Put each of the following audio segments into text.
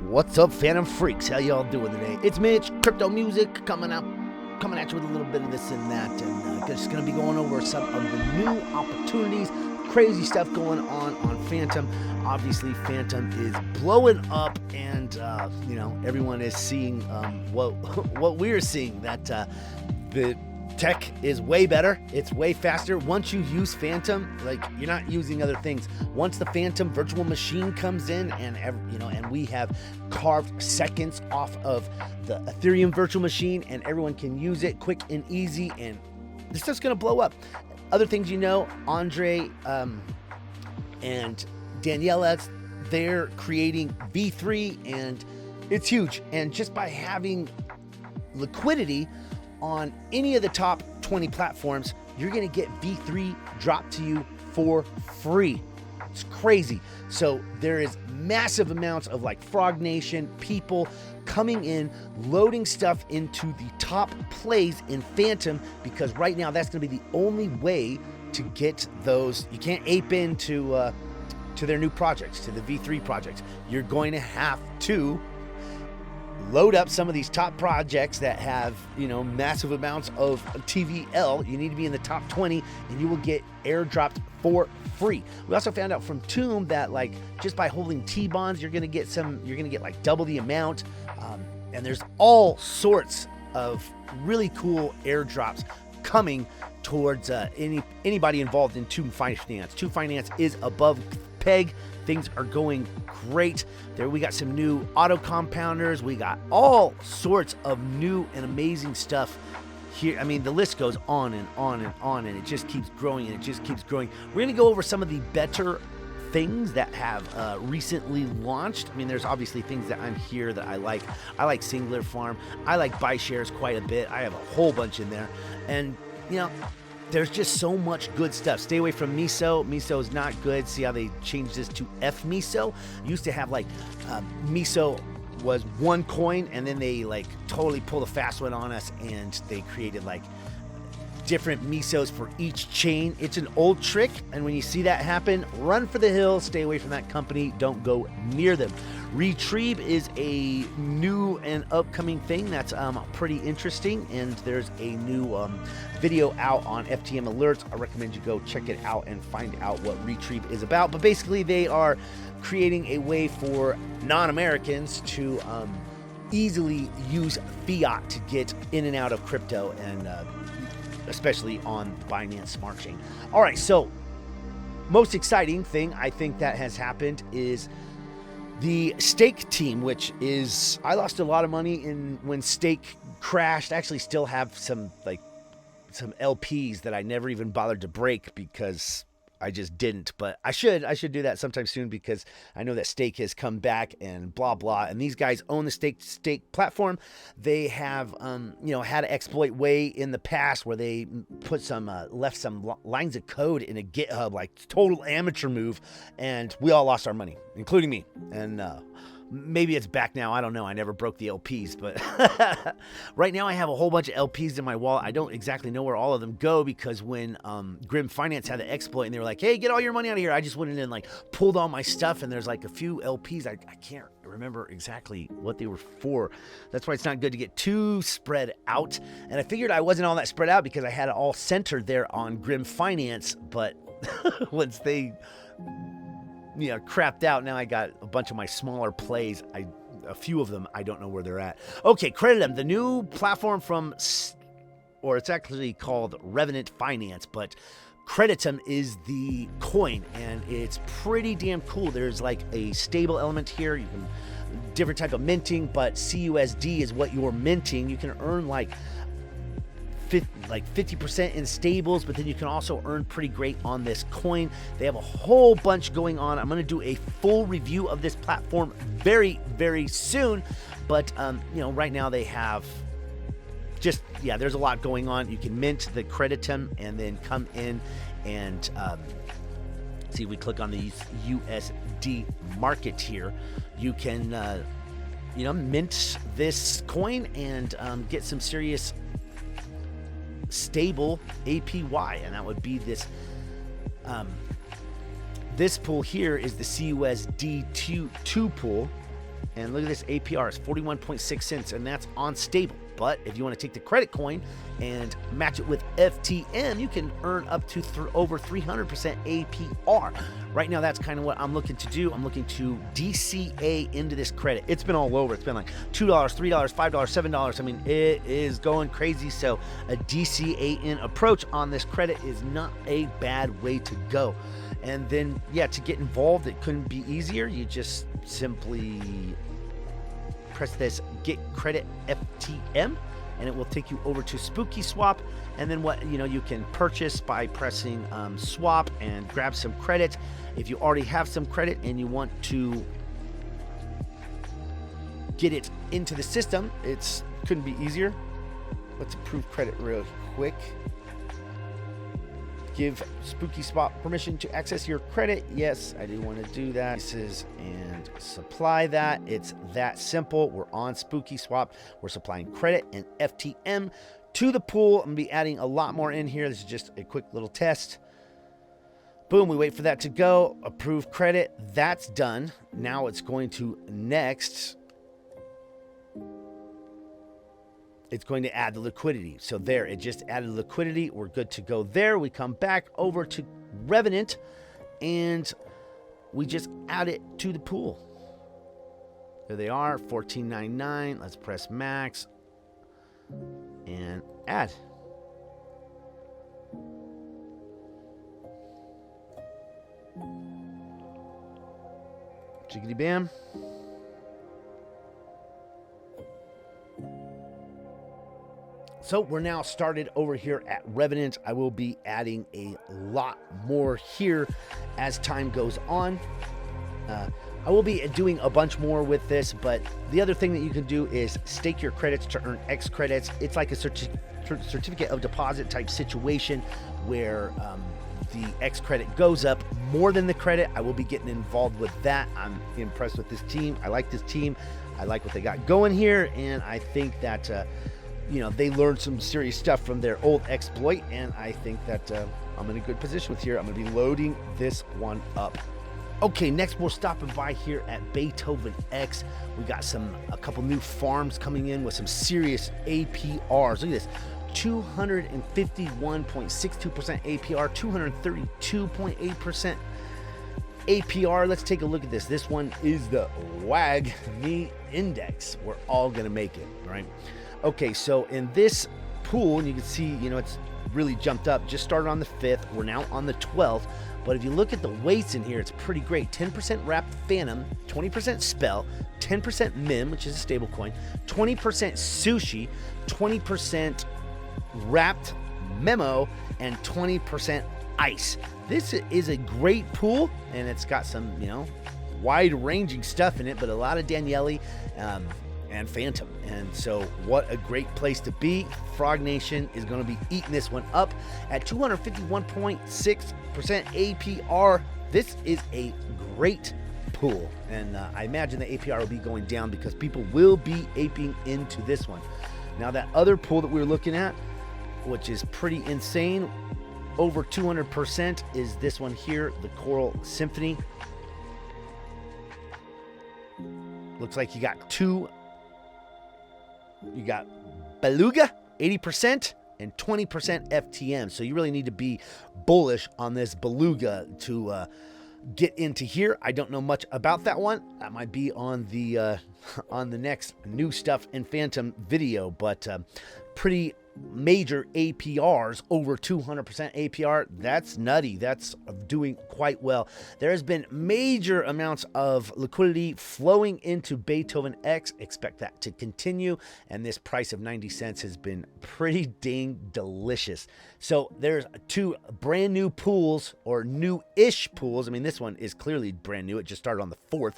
What's up, Fantom freaks? How y'all doing today? It's Mitch, Crypto Music, coming at you with a little bit of this and that, and just gonna be going over some of the new opportunities, crazy stuff going on Fantom. Obviously, Fantom is blowing up, and everyone is seeing what we're seeing, that the tech is way better. It's way faster. Once you use Fantom, like, you're not using other things. Once the Fantom virtual machine comes in, and we have carved seconds off of the Ethereum virtual machine, and everyone can use it quick and easy, and this stuff's gonna blow up. Other things, Andre and Daniela, they're creating V3, and it's huge. And just by having liquidity on any of the top 20 platforms, you're going to get V3 dropped to you for free. It's crazy. So there is massive amounts of Frog Nation people coming in, loading stuff into the top plays in Fantom, because right now that's going to be the only way to get those. You can't ape into to their new projects, to the V3 projects. You're going to have to load up some of these top projects that have, massive amounts of TVL. You need to be in the top 20, and you will get airdropped for free. We also found out from Tomb that just by holding T-bonds, you're gonna get double the amount. And there's all sorts of really cool airdrops coming towards anybody involved in Tomb Finance. Tomb Finance is above peg. Things are going great. There we got some new auto compounders. We got all sorts of new and amazing stuff here. I mean, the list goes on and on and on, and it just keeps growing, and it just keeps growing. We're going to go over some of the better things that have recently launched. I mean, there's obviously things that I'm here that I like. I like Singular Farm. I like Buy Shares quite a bit. I have a whole bunch in there. And, there's just so much good stuff. Stay away from Miso. Miso is not good. See how they changed this to F Miso? Used to have Miso was one coin, and then they totally pulled a fast one on us, and they created different Misos for each chain. It's an old trick, and when you see that happen, run for the hills. Stay away from that company. Don't go near them. Retrieve is a new and upcoming thing that's pretty interesting, and there's a new video out on FTM Alerts. I recommend you go check it out and find out what Retrieve is about. But basically, they are creating a way for non-Americans to easily use fiat to get in and out of crypto, and especially on Binance Smart Chain. All right, so most exciting thing I think that has happened is the Stake team, which is, I lost a lot of money when Stake crashed. I actually still have some LPs that I never even bothered to break because I just didn't, but I should do that sometime soon, because I know that Stake has come back and blah blah, and these guys own the Stake platform. They have had an exploit way in the past where they put left some lines of code in a GitHub, total amateur move, and we all lost our money, including me. And maybe it's back now. I don't know. I never broke the LPs, but right now I have a whole bunch of LPs in my wallet. I don't exactly know where all of them go, because when Revenant Finance had the exploit and they were like, hey, get all your money out of here, I just went in and pulled all my stuff, and there's a few LPs. I can't remember exactly what they were for. That's why it's not good to get too spread out. And I figured I wasn't all that spread out because I had it all centered there on Revenant Finance, but once they crapped out, now I got a bunch of my smaller plays. A few of them, I don't know where they're at. Okay, Creditum, the new platform or it's actually called Revenant Finance, but Creditum is the coin, and it's pretty damn cool. There's a stable element here. You can different type of minting, but CUSD is what you're minting. You can earn 50% in stables, but then you can also earn pretty great on this coin. They have a whole bunch going on. I'm going to do a full review of this platform very, very soon, but right now they have there's a lot going on. You can mint the Creditum and then come in and see if we click on the USD market here. You can mint this coin and get some serious stable APY, and that would be this This pool here is the CUSD2 pool. And look at this APR, it's 41.6 cents, and that's on stable. But if you want to take the credit coin and match it with FTM, you can earn up to over 300% APR. Right now, that's kind of what I'm looking to do. I'm looking to DCA into this credit. It's been all over. It's been like $2, $3, $5, $7. I mean, it is going crazy. So a DCA in approach on this credit is not a bad way to go. And then, yeah, to get involved, it couldn't be easier. You just simply press this Get Credit FTM, and it will take you over to Spooky Swap. And then you can purchase by pressing swap and grab some credit. If you already have some credit and you want to get it into the system, it couldn't be easier. Let's approve credit real quick. Give Spooky Swap permission to access your credit. Yes, I do want to do that. And supply that. It's that simple. We're on Spooky Swap. We're supplying credit and FTM to the pool. I'm going to be adding a lot more in here. This is just a quick little test. Boom, we wait for that to go. Approve credit. That's done. Now it's going to next. It's going to add the liquidity. So there, it just added liquidity. We're good to go there. We come back over to Revenant and we just add it to the pool. There they are, $14.99. Let's press max and add. Jiggity bam. So we're now started over here at Revenant. I will be adding a lot more here as time goes on. I will be doing a bunch more with this, but the other thing that you can do is stake your credits to earn X credits. It's like a certificate of deposit type situation where the X credit goes up more than the credit. I will be getting involved with that. I'm impressed with this team. I like this team. I like what they got going here, and I think that they learned some serious stuff from their old exploit, and I think that I'm in a good position with here. I'm going to be loading this one up. Okay, next we're stopping by here at Beethoven X. We got a couple new farms coming in with some serious APRs. Look at this, 251.62% APR, 232.8% APR. Let's take a look at this. This one is the WAGMI index. We're all going to make it, right? Okay, so in this pool, and you can see, it's really jumped up. Just started on the 5th. We're now on the 12th. But if you look at the weights in here, it's pretty great. 10% wrapped Fantom, 20% Spell, 10% MIM, which is a stable coin, 20% Sushi, 20% wrapped Memo, and 20% Ice. This is a great pool, and it's got some, wide-ranging stuff in it, but a lot of Daniele and Fantom. And so what a great place to be. Frog Nation is going to be eating this one up at 251.6% APR. This is a great pool, and I imagine the APR will be going down because people will be aping into this one. Now that other pool that we were looking at, which is pretty insane, over 200%, is this one here, the Coral Symphony. Looks like you got Beluga, 80%, and 20% FTM. So you really need to be bullish on this Beluga to get into here. I don't know much about that one. That might be on the next new stuff in Fantom video, but pretty major APRs, over 200% APR. That's nutty. That's doing quite well. There has been major amounts of liquidity flowing into Beethoven X. Expect that to continue, and this price of 90 cents has been pretty dang delicious. So there's two brand new pools, or new-ish pools. I mean, this one is clearly brand new. It just started on the 4th.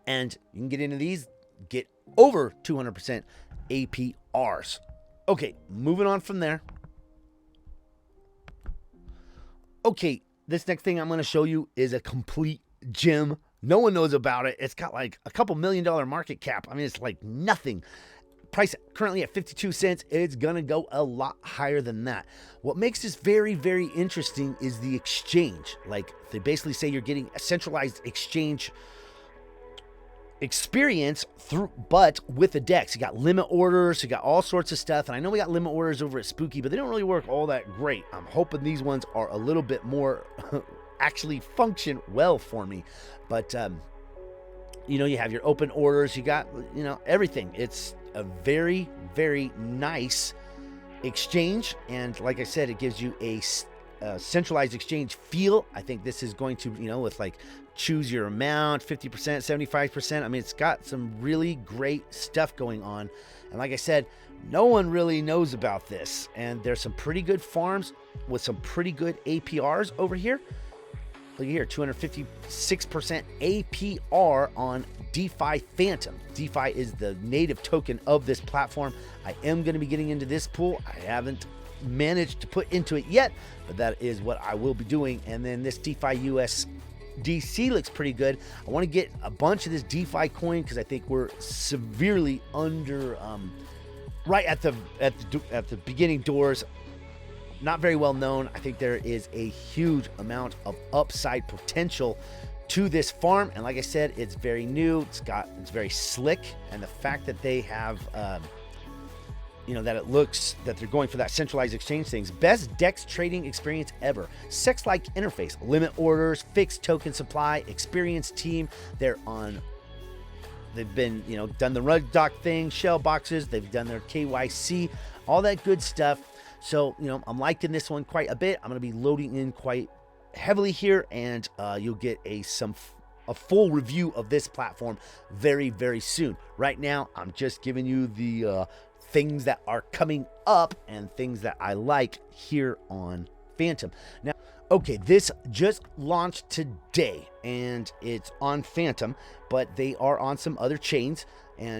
And you can get into these, get over 200% APRs. Okay, moving on from there. Okay, this next thing I'm going to show you is a complete gem. No one knows about it. It's got like a couple $1 million market cap. I mean, it's like nothing. price currently at 52 cents. It's going to go a lot higher than that. What makes this very, very interesting is the exchange. Like, they basically say you're getting a centralized exchange experience through, but with the DEX. You got limit orders, you got all sorts of stuff. And I know we got limit orders over at Spooky, but they don't really work all that great. I'm hoping these ones are a little bit more actually function well for me. But, you know, you have your open orders, you got, you know, everything. It's a very, very nice exchange. And like I said, it gives you a centralized exchange feel. I think this is going to, you know, with like choose your amount, 50%, 75%. I mean, it's got some really great stuff going on. And like I said, no one really knows about this. And there's some pretty good farms with some pretty good APRs over here. Look here, 256% APR on DeFy Fantom. DeFi is the native token of this platform. I am going to be getting into this pool. I haven't managed to put into it yet, but that is what I will be doing. And then this DeFi USDC looks pretty good. I want to get a bunch of this DeFi coin because I think we're severely under, right at the beginning doors. Not very well known. I think there is a huge amount of upside potential to this farm. And like I said, it's very new. It's very slick. And the fact that they have, you know, that it looks that they're going for that centralized exchange things. Best DEX trading experience ever. Sex-like interface, limit orders, fixed token supply, experienced team. They've been, you know, done the rug doc thing, shell boxes. They've done their KYC, all that good stuff. So, you know, I'm liking this one quite a bit. I'm going to be loading in quite heavily here, and you'll get a full review of this platform very, very soon. Right now, I'm just giving you the things that are coming up and things that I like here on Fantom. Now, okay, this just launched today, and it's on Fantom, but they are on some other chains.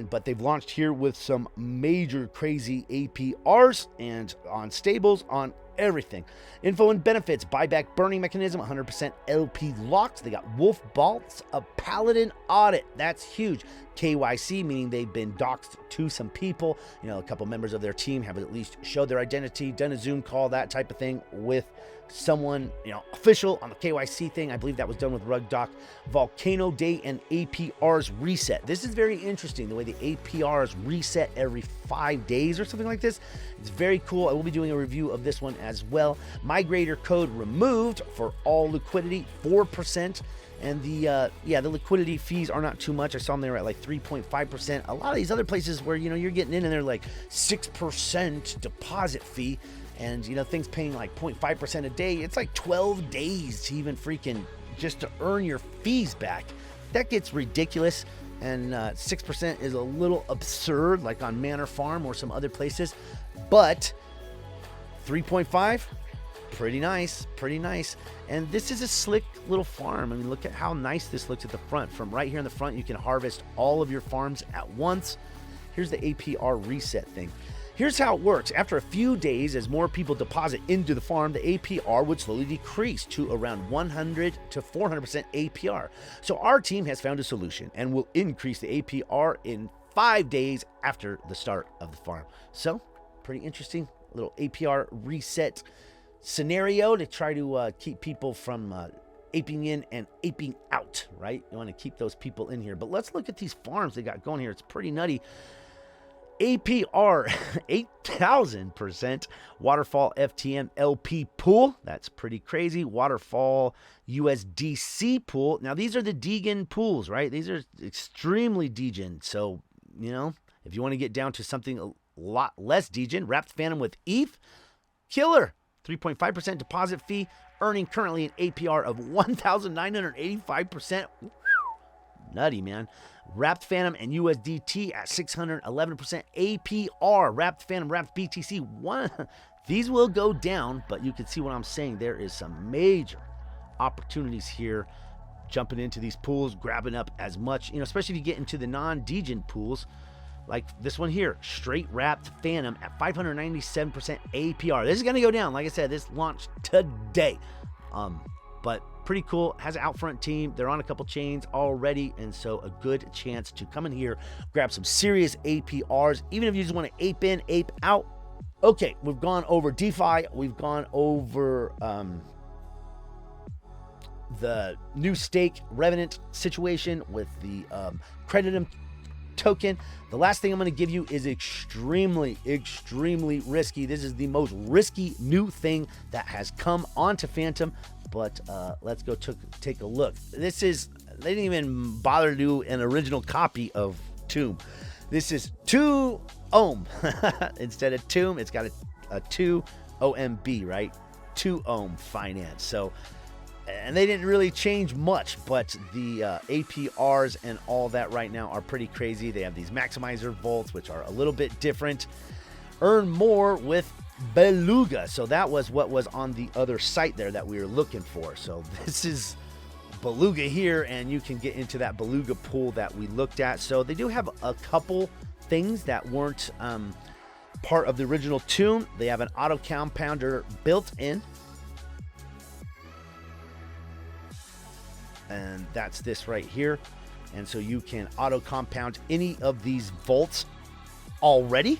But they've launched here with some major crazy APRs and on stables, on everything. Info and benefits, buyback burning mechanism, 100% LP locks. They got Wolf Bolts, a Paladin audit. That's huge. KYC, meaning they've been doxed to some people. You know, a couple members of their team have at least showed their identity, done a Zoom call, that type of thing with someone, you know, official on the KYC thing. I believe that was done with Rug Doc. Volcano Day and APRs reset. This is very interesting, the way the APRs reset every 5 days or something like this. It's very cool. I will be doing a review of this one as well. Migrator code removed for all liquidity, 4%. And the liquidity fees are not too much. I saw them there at like 3.5%. A lot of these other places where, you know, you're getting in and they're like 6% deposit fee. And, you know, things paying like 0.5% a day. It's like 12 days to even freaking just to earn your fees back. That gets ridiculous. And 6% is a little absurd, like on Manor Farm or some other places. But 3.5, pretty nice, pretty nice. And this is a slick little farm. I mean, look at how nice this looks at the front. From right here in the front, you can harvest all of your farms at once. Here's the APR reset thing. Here's how it works. After a few days, as more people deposit into the farm, the APR would slowly decrease to around 100 to 400% APR. So our team has found a solution and will increase the APR in 5 days after the start of the farm. So, pretty interesting little APR reset scenario to try to keep people from aping in and aping out, right? You want to keep those people in here. But let's look at these farms they got going here. It's pretty nutty. APR 8,000%. Waterfall FTM LP pool. That's pretty crazy. Waterfall USDC pool. Now, these are the Degen pools, right? These are extremely Degen. So, you know, if you want to get down to something a lot less Degen, Wrapped Fantom with ETH, killer. 3.5% deposit fee, earning currently an APR of 1,985%. Nutty, man. Wrapped Fantom and USDT at 611% APR. Wrapped Fantom, Wrapped BTC. These will go down, but you can see what I'm saying. There is some major opportunities here. Jumping into these pools, grabbing up as much, you know, especially if you get into the non-Degen pools. Like this one here, straight Wrapped Fantom at 597% APR. This is going to go down. Like I said, this launched today. But pretty cool. Has an out front team. They're on a couple chains already, and so a good chance to come in here, grab some serious APRs, even if you just want to ape in, ape out. Okay, we've gone over DeFi. We've gone over the new stake Revenant situation with the Creditum token. The last thing I'm going to give you is extremely risky. This is the most risky new thing that has come onto Fantom, but let's go take a look. This is, they didn't even bother to do an original copy of Tomb. This is 2 ohm instead of Tomb. It's got a 2 OMB, right? 2 ohm finance. So, and they didn't really change much, but the APRs and all that right now are pretty crazy. They have these maximizer vaults, which are a little bit different. Earn more with Beluga. So that was what was on the other site there that we were looking for. So this is Beluga here, and you can get into that Beluga pool that we looked at. So they do have a couple things that weren't part of the original Tomb. They have an auto compounder built in, and that's this right here. And so you can auto compound any of these vaults already.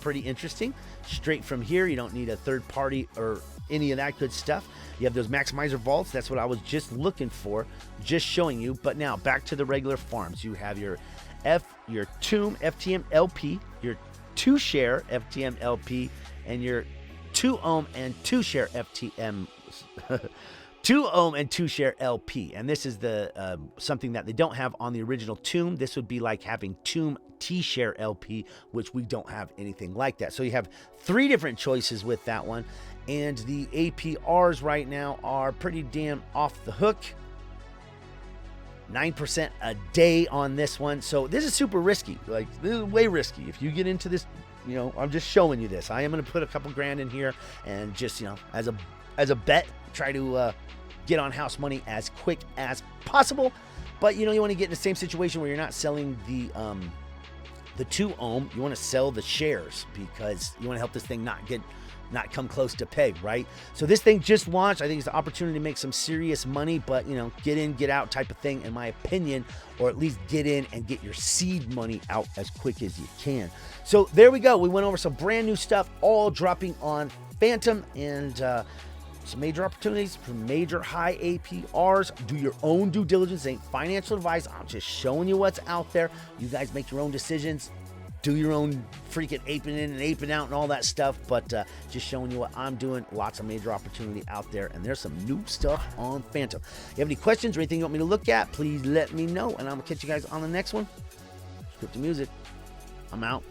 Pretty interesting. Straight from here, you don't need a third party or any of that good stuff. You have those maximizer vaults. That's what I was just looking for, just showing you. But now back to the regular farms. You have your Tomb FTM LP, your 2 share FTM LP, and your 2 ohm and 2 share FTM 2 ohm and 2 share LP. And this is the something that they don't have on the original Tomb. This would be like having Tomb T share LP, which we don't have anything like that. So you have 3 different choices with that one. And the APRs right now are pretty damn off the hook. 9% a day on this one. So this is super risky. Like, this is way risky. If you get into this, you know, I'm just showing you this. I am going to put a couple grand in here and just, you know, as a bet, try to get on house money as quick as possible. But, you know, you want to get in the same situation where you're not selling the 2 ohm. You want to sell the shares because you want to help this thing not come close to peg, right? So this thing just launched. I think it's an opportunity to make some serious money, but, you know, get in, get out type of thing, in my opinion, or at least get in and get your seed money out as quick as you can. So there we go. We went over some brand new stuff, all dropping on Fantom, and some major opportunities for major high APRs. Do your own due diligence. Ain't financial advice. I'm just showing you what's out there. You guys make your own decisions. Do your own freaking aping in and aping out and all that stuff, but just showing you what I'm doing. Lots of major opportunity out there, and there's some new stuff on Fantom. If you have any questions or anything you want me to look at, please let me know, and I'm gonna catch you guys on the next one. Scripted Music. I'm out.